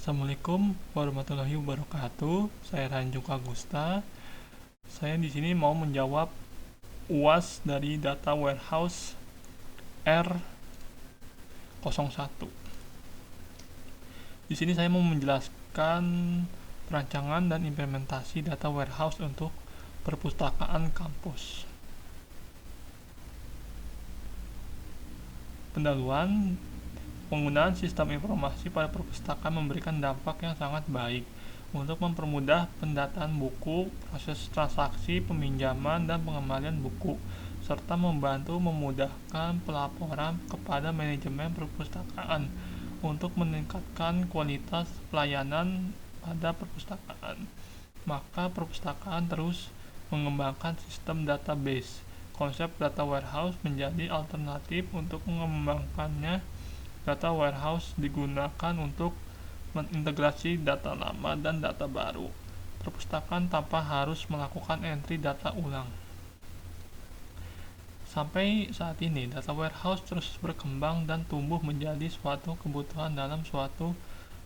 Assalamualaikum warahmatullahi wabarakatuh. Saya Ranjung Agusta. Saya di sini mau menjawab UAS dari Data Warehouse R01. Di sini saya mau menjelaskan perancangan dan implementasi data warehouse untuk perpustakaan kampus. Pendahuluan, penggunaan sistem informasi pada perpustakaan memberikan dampak yang sangat baik untuk mempermudah pendataan buku, proses transaksi, peminjaman, dan pengembalian buku, serta membantu memudahkan pelaporan kepada manajemen perpustakaan untuk meningkatkan kualitas pelayanan pada perpustakaan. Maka perpustakaan terus mengembangkan sistem database. Konsep data warehouse menjadi alternatif untuk mengembangkannya. Data warehouse digunakan untuk mengintegrasi data lama dan data baru perpustakaan tanpa harus melakukan entry data ulang. Sampai saat ini, data warehouse terus berkembang dan tumbuh menjadi suatu kebutuhan dalam suatu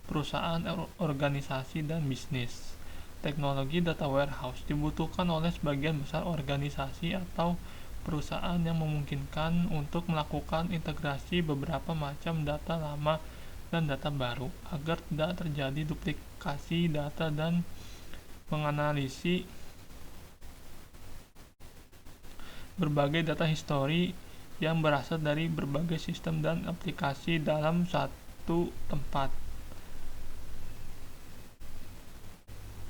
perusahaan, organisasi, dan bisnis. Teknologi data warehouse dibutuhkan oleh sebagian besar organisasi atau perusahaan yang memungkinkan untuk melakukan integrasi beberapa macam data lama dan data baru agar tidak terjadi duplikasi data dan menganalisis berbagai data histori yang berasal dari berbagai sistem dan aplikasi dalam satu tempat.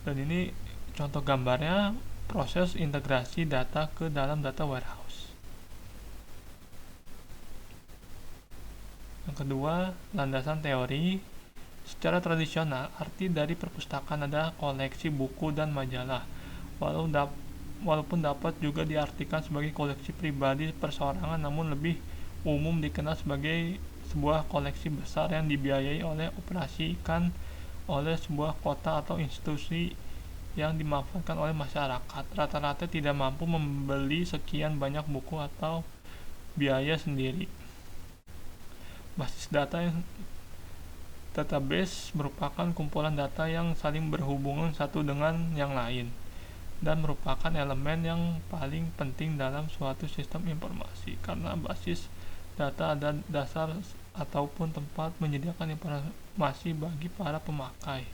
Dan ini contoh gambarnya proses integrasi data ke dalam data warehouse. Yang kedua, landasan teori. Secara tradisional, arti dari perpustakaan adalah koleksi buku dan majalah, walaupun dapat juga diartikan sebagai koleksi pribadi perseorangan, namun lebih umum dikenal sebagai sebuah koleksi besar yang dibiayai oleh operasikan oleh sebuah kota atau institusi yang dimanfaatkan oleh masyarakat. Rata-rata tidak mampu membeli sekian banyak buku atau biaya sendiri. Basis data yang database merupakan kumpulan data yang saling berhubungan satu dengan yang lain dan merupakan elemen yang paling penting dalam suatu sistem informasi karena basis data ada dasar ataupun tempat menyediakan informasi bagi para pemakai.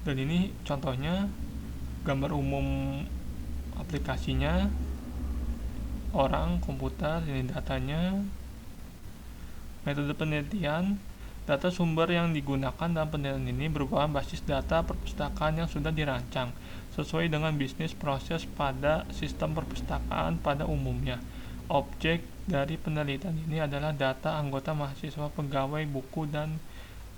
Dan ini contohnya gambar umum aplikasinya, orang, komputer, ini datanya. Metode penelitian, data sumber yang digunakan dalam penelitian ini berupa basis data perpustakaan yang sudah dirancang sesuai dengan bisnis proses pada sistem perpustakaan pada umumnya. Objek dari penelitian ini adalah data anggota mahasiswa, pegawai, buku, dan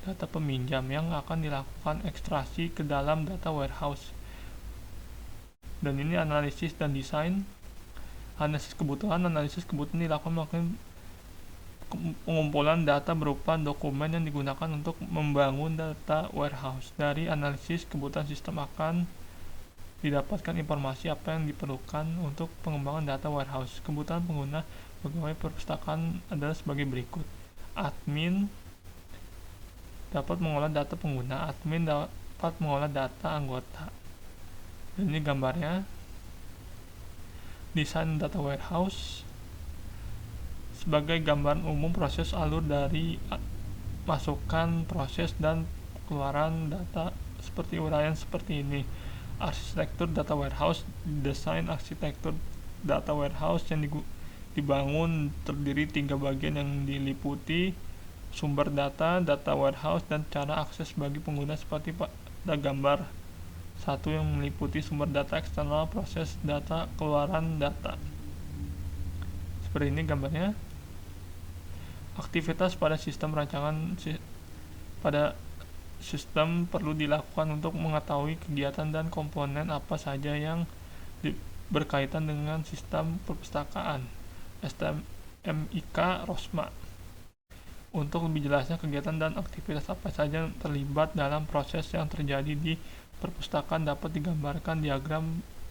data peminjam yang akan dilakukan ekstraksi ke dalam data warehouse. Dan ini analisis dan desain. Analisis kebutuhan dilakukan melalui pengumpulan data berupa dokumen yang digunakan untuk membangun data warehouse. Dari analisis kebutuhan sistem akan didapatkan informasi apa yang diperlukan untuk pengembangan data warehouse. Kebutuhan pengguna pegawai perpustakaan adalah sebagai berikut. Admin dapat mengolah data pengguna. Admin dapat mengolah data anggota. Dan ini gambarnya. Desain data warehouse sebagai gambaran umum proses alur dari masukan, proses, dan keluaran data seperti uraian seperti ini. Arsitektur data warehouse. Desain arsitektur data warehouse yang dibangun terdiri 3 bagian yang diliputi sumber data, data warehouse, dan cara akses bagi pengguna seperti pada gambar 1 yang meliputi sumber data eksternal, proses data, keluaran data. Seperti ini gambarnya. Aktivitas pada sistem rancangan pada sistem perlu dilakukan untuk mengetahui kegiatan dan komponen apa saja yang berkaitan dengan sistem perpustakaan. STMIK ROSMA. Untuk lebih jelasnya, kegiatan dan aktivitas apa saja yang terlibat dalam proses yang terjadi di perpustakaan dapat digambarkan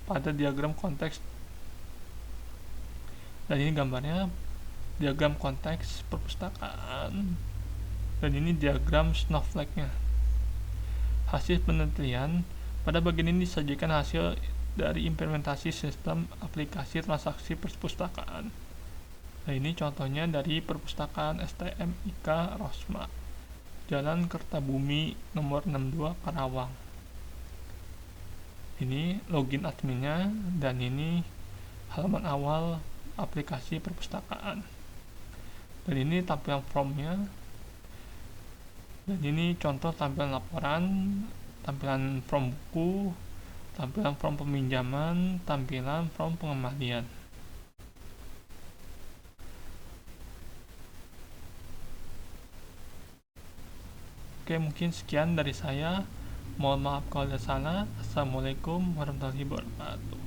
pada diagram konteks Dan ini gambarnya diagram konteks perpustakaan, dan ini diagram snowflake-nya. Hasil penelitian pada bagian ini disajikan hasil dari implementasi sistem aplikasi transaksi perpustakaan. Nah, ini contohnya dari perpustakaan STM IK Rosma, Jalan Kertabumi nomor 62 Karawang. Ini login adminnya, dan ini halaman awal aplikasi perpustakaan. Dan ini tampilan formnya, dan ini contoh tampilan laporan, tampilan form buku, tampilan form peminjaman, tampilan form pengembalian. Oke, mungkin sekian dari saya. Mohon maaf kalau ada salah. Assalamualaikum warahmatullahi wabarakatuh.